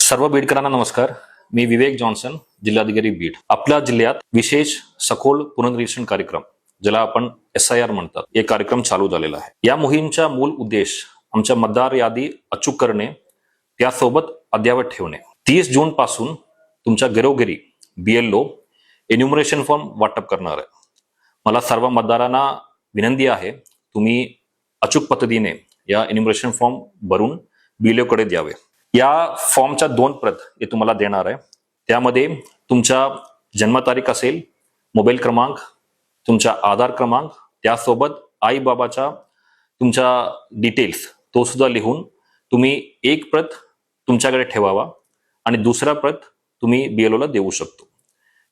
सर्व बीडकरांना नमस्कार. मी विवेक जॉन्सन, जिल्हाधिकारी बीड. आपल्या जिल्ह्यात विशेष सखोल पुनर्निरीक्षण कार्यक्रम, ज्याला आपण SIR म्हणतात, हे कार्यक्रम चालू झालेला आहे. या मोहीमचा मूल उद्देश आमच्या मतदार यादी अचूक करणे, त्यासोबत अद्ययावत ठेवणे. 30 जून पासून तुमच्या घरोघरी BLO एन्युमरेशन फॉर्म वाटप करणार आहे. मला सर्व मतदारांना विनंती आहे, तुम्ही अचूक पद्धतीने या एन्युमरेशन फॉर्म भरून BLO कडे द्यावे. या फॉर्मच्या 2 प्रत हे तुम्हाला देणार आहे. त्यामध्ये तुमच्या जन्मतारीख असेल, मोबाईल क्रमांक, तुमचा आधार क्रमांक, त्यासोबत आई बाबाचा तुमच्या डिटेल्स तो सुद्धा लिहून तुम्ही एक प्रत तुमच्याकडे ठेवावा आणि दुसरा प्रत तुम्ही BLO ला देऊ शकतो.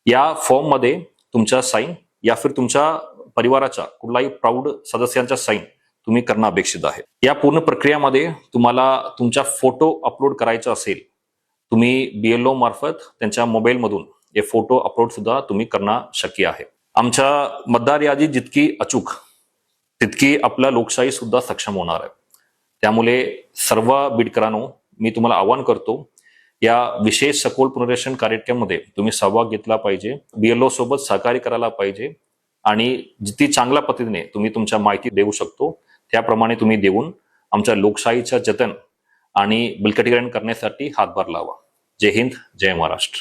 या फॉर्म मध्ये तुमचा साईन या फिर तुमच्या परिवाराच्या कुठलाही प्राऊड सदस्यांचा साईन तुम्ही करणं अपेक्षित आहे. या पूर्ण प्रक्रियेमध्ये तुम्हाला तुमचा फोटो अपलोड करायचा असेल, तुम्ही BLO मार्फत त्यांच्या मोबाईल मधून हे फोटो अपलोड सुद्धा तुम्ही करणं शक्य आहे. आमच्या मतदार यादी जितकी अचूक तितकी आपला लोकशाही सुद्धा सक्षम होणार आहे. त्यामुळे सर्व बीडकरांनो, मी तुम्हाला आवाहन करतो, या विशेष सखोल पुनर्निरीक्षण कार्यक्रमामध्ये तुम्ही सहभाग घेतला पाहिजे, BLO सोबत सहकार्य करायला पाहिजे आणि जितकी चांगल्या पद्धतीने तुम्ही तुमच्या माहिती देऊ शकतो त्याप्रमाणे तुम्ही देऊन आमच्या लोकशाहीचं जतन आणि बळकटीकरण करण्यासाठी हातभार लावा. जय हिंद, जय महाराष्ट्र.